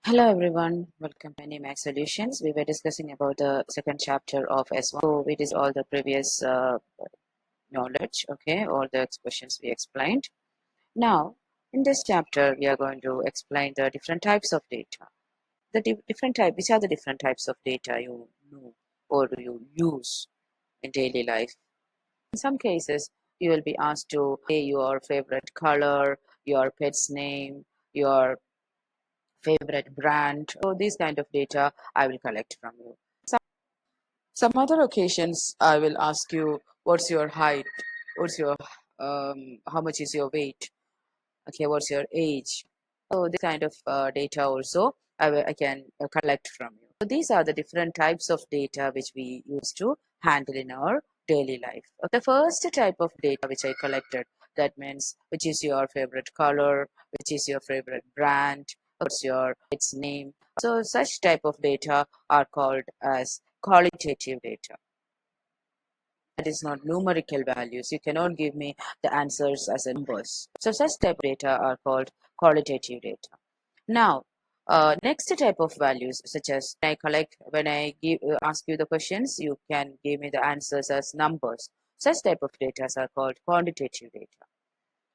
Hello everyone, welcome to Max Solutions. We were discussing about the second chapter of S1. So it is all the previous knowledge, okay, all the expressions we explained. Now, in this chapter, we are going to explain the different types of data. Which are the different types of data you know or you use in daily life. In some cases, you will be asked to say your favorite color, your pet's name, your favorite brand. So these kind of data I will collect from you. Some other occasions I will ask you what's your height, what's your how much is your weight, okay, what's your age. So this kind of data also I can collect from you. So these are the different types of data which we use to handle in our daily life. The first type of data which I collected, that means which is your favorite color, which is your favorite brand, what's your its name. So such type of data are called as qualitative data. That is not numerical values. You cannot give me the answers as a numbers. So such type of data are called qualitative data. Now, next type of values, such as when I ask you the questions, you can give me the answers as numbers. Such type of data are called quantitative data.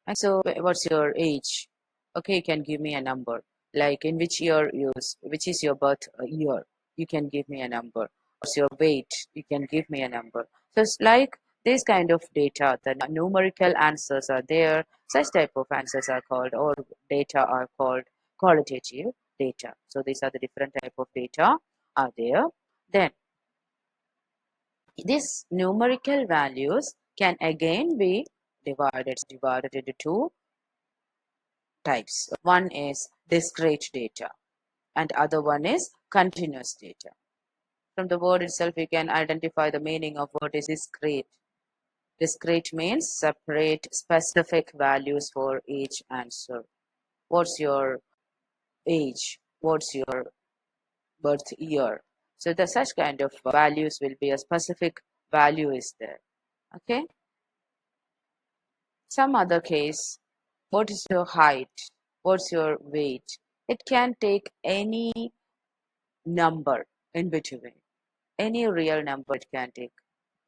And so, what's your age? Okay, you can give me a number. Like in which is your birth year? You can give me a number. What's your weight? You can give me a number. So it's like this kind of data, the numerical answers are there. Such type of answers are called, or data are called qualitative data. So these are the different type of data are there. Then these numerical values can again be divided into two types. One is discrete data and other one is continuous data. From the word itself, you can identify the meaning of what is discrete. Discrete means separate specific values for each answer. What's your age? What's your birth year? So the such kind of values will be a specific value is there. Okay. Some other case, what is your height? What's your weight? It can take any number in between, any real number it can take,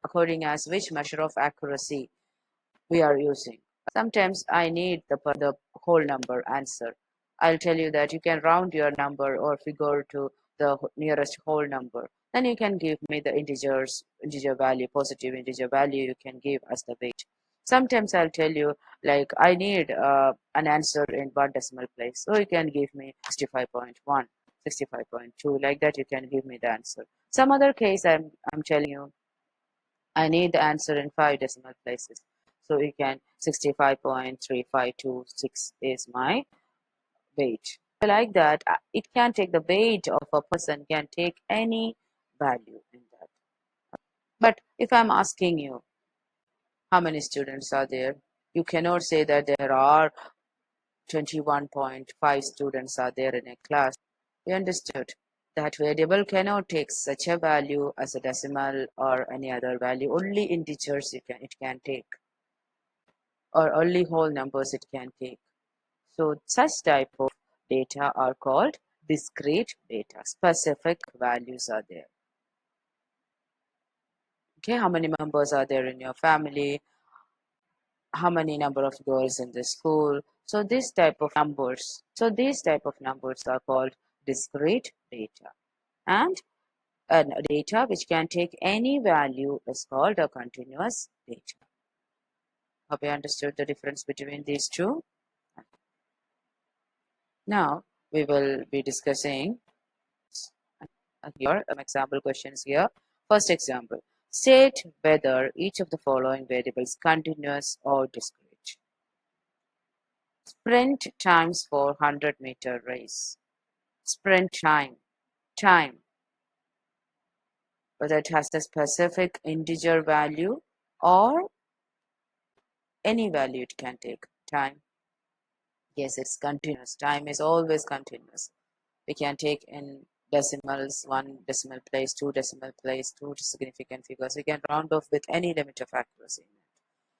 according as which measure of accuracy we are using. Sometimes I need the whole number answer. I'll tell you that you can round your number or figure to the nearest whole number. Then you can give me the integer value, positive integer value you can give as the weight. Sometimes I'll tell you like I need an answer in one decimal place. So you can give me 65.1, 65.2, like that you can give me the answer. Some other case I'm telling you I need the answer in 5 decimal places. So you can 65.3526 is my weight. Like that, it can take the weight of a person can take any value in that. But if I'm asking you how many students are there, you cannot say that there are 21.5 students are there in a class. You understood? That variable cannot take such a value as a decimal or any other value. Only integers it can take, or only whole numbers it can take. So such type of data are called discrete data. Specific values are there. Okay, how many members are there in your family? How many number of girls in the school? So this type of numbers. So these type of numbers are called discrete data. And data which can take any value is called a continuous data. Have you understood the difference between these two? Now we will be discussing here example questions here. First example, state whether each of the following variables continuous or discrete. Sprint times for 100-meter race. Sprint time, whether it has a specific integer value or any value it can take. Time, yes, it's continuous. Time is always continuous. We can take in decimals, 1 decimal place, 2 decimal place, two significant figures. We can round off with any limit of accuracy.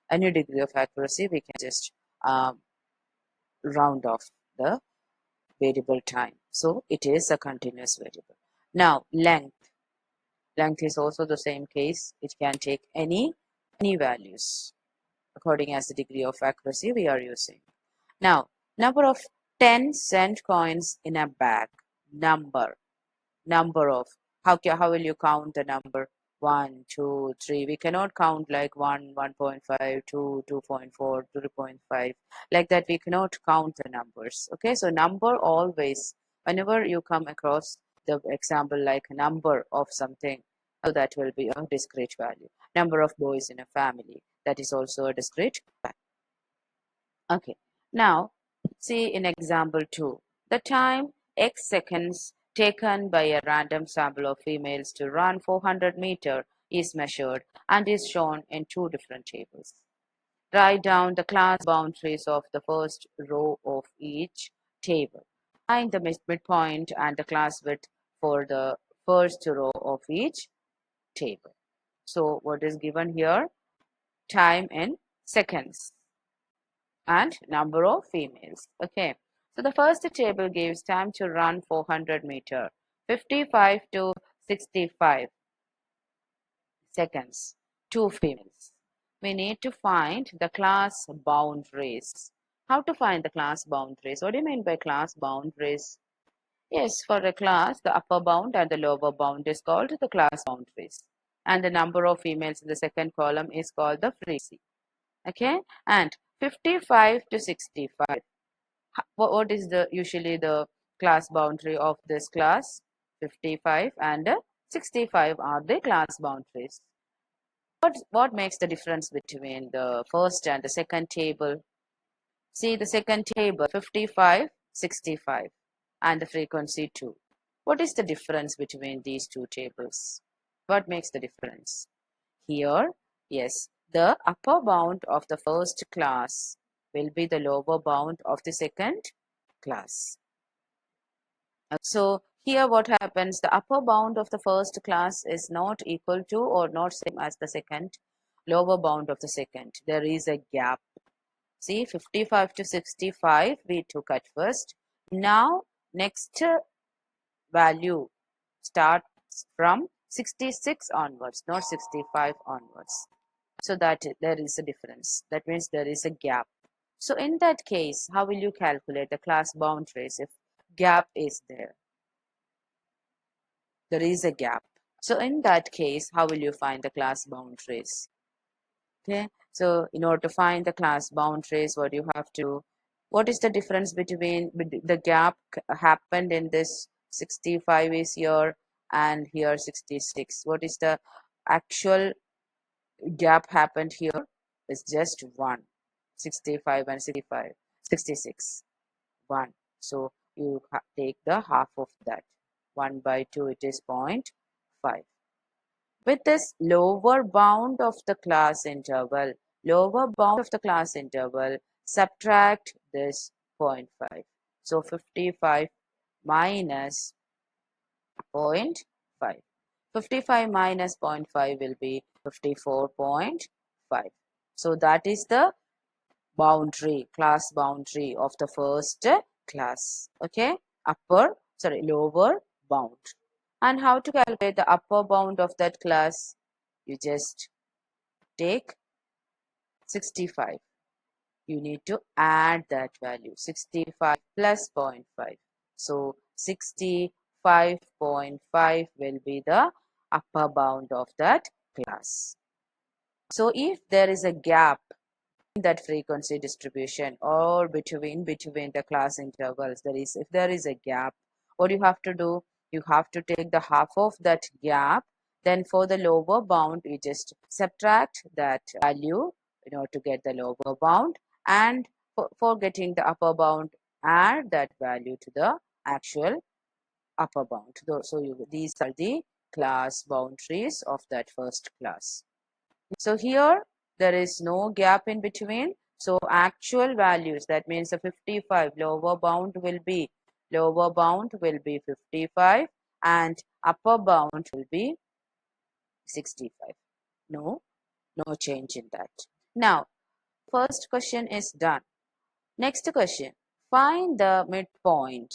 Any degree of accuracy, we can just round off the variable time. So it is a continuous variable. Now length. Length is also the same case. It can take any values according as the degree of accuracy we are using. Now, number of 10-cent coins in a bag. Number of, how will you count the number? 1, 2, 3. We cannot count like 1, 1.5, 2, 2.4, 2.5. Like that, we cannot count the numbers. Okay, so number always, whenever you come across the example like number of something, so that will be a discrete value. Number of boys in a family, that is also a discrete value. Okay, now see in example 2, the time x seconds taken by a random sample of females to run 400 meter is measured and is shown in two different tables. Write down the class boundaries of the first row of each table. Find the midpoint and the class width for the first row of each table. So what is given here? Time in seconds and number of females. Okay, so the first table gives time to run 400 meter, 55 to 65 seconds, two females. We need to find the class boundaries. How to find the class boundaries? What do you mean by class boundaries? Yes, for a class, the upper bound and the lower bound is called the class boundaries. And the number of females in the second column is called the frequency. Okay, and 55 to 65. What is the usually the class boundary of this class? 55 and 65 are the class boundaries. What makes the difference between the first and the second table? See the second table, 55, 65, and the frequency 2. What is the difference between these two tables? What makes the difference? Here, yes, the upper bound of the first class will be the lower bound of the second class. So here what happens, the upper bound of the first class is not equal to or not same as the second lower bound of the second. There is a gap. See, 55 to 65 we took at first. Now next value starts from 66 onwards, not 65 onwards. So that there is a difference. That means there is a gap. So in that case, how will you calculate the class boundaries if gap is there? There is a gap. So in that case, how will you find the class boundaries? Okay, so in order to find the class boundaries, what is the difference between the gap happened in this 65 is here and here 66? What is the actual gap happened here? It's just 1, 65 and 65, 66, 1. So you take the half of that. 1 by 2, it is 0.5. With this lower bound of the class interval, subtract this 0.5. So 55 minus 0.5. 55 minus 0.5 will be 54.5. So that is the class boundary of the first class. Okay, lower bound. And how to calculate the upper bound of that class? You just take 65. You need to add that value, 65 plus 0.5. So 65.5 will be the upper bound of that class. So if there is a gap in that frequency distribution or between the class intervals, if there is a gap, what you have to do? You have to take the half of that gap. Then for the lower bound, you just subtract that value in order to get the lower bound, and for getting the upper bound, add that value to the actual upper bound. So these are the class boundaries of that first class. So here there is no gap in between. So actual values, that means the 55 lower bound will be 55 and upper bound will be 65. No change in that. Now first question is done. Next question, find the midpoint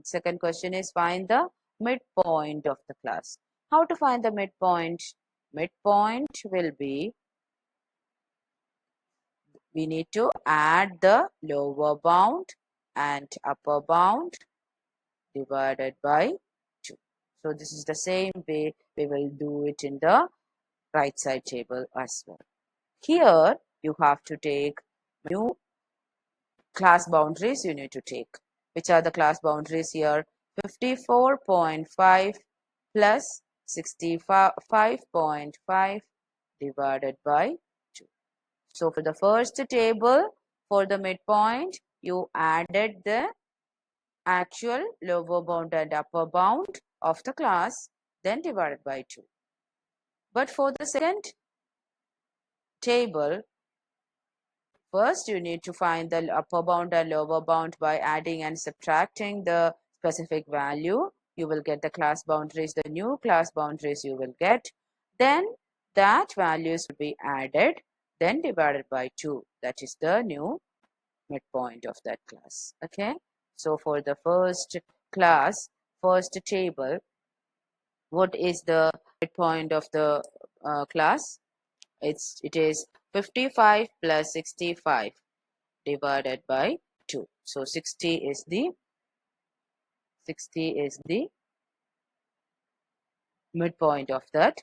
Second question is find the midpoint of the class. How to find the midpoint? Midpoint will be, we need to add the lower bound and upper bound divided by 2. So this is the same way we will do it in the right side table as well. Here you have to take new class boundaries you need to take. Which are the class boundaries here? 54.5 plus 65.5 divided by 2. So for the first table, for the midpoint, you added the actual lower bound and upper bound of the class, then divided by 2. But for the second table, first you need to find the upper bound and lower bound by adding and subtracting the specific value. You will get the class boundaries, the new class boundaries you will get. Then that values will be added, then divided by 2. That is the new midpoint of that class. Okay. So for the first class, first table, what is the midpoint of the class? It is 55 plus 65 divided by 2. So 60 is the midpoint of that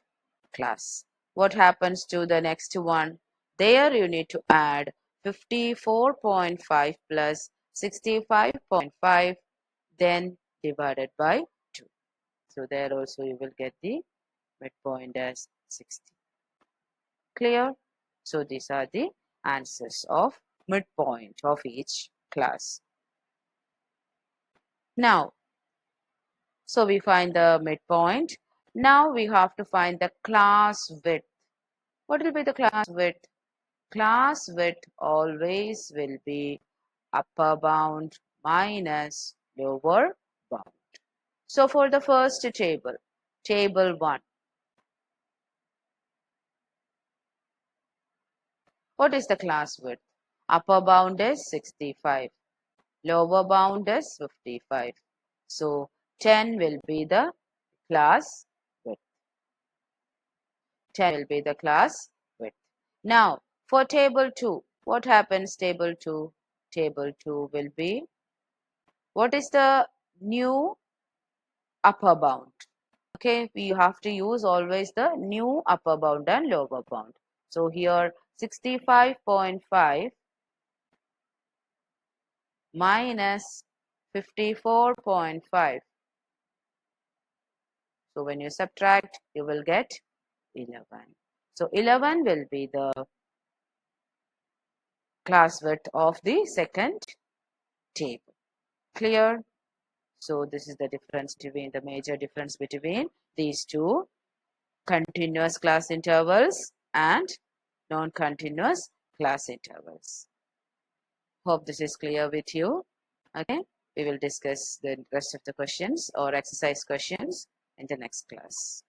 class. What happens to the next one? There you need to add 54.5 plus 65.5, then divided by 2. So there also you will get the midpoint as 60. Clear? So these are the answers of midpoint of each class. Now, so we find the midpoint. Now we have to find the class width. What will be the class width? Class width always will be upper bound minus lower bound. So for the first table, table 1, what is the class width? Upper bound is 65, lower bound is 55. So 10 will be the class width. 10 will be the class width. Now, for table 2, what happens table 2? Table 2 will be, what is the new upper bound? Okay, we have to use always the new upper bound and lower bound. So here 65.5 minus 54.5. So when you subtract, you will get 11. So 11 will be the class width of the second table. Clear? So this is the difference between the major difference between these two continuous class intervals and non-continuous class intervals. Hope this is clear with you. Okay, we will discuss the rest of the questions or exercise questions in the next class.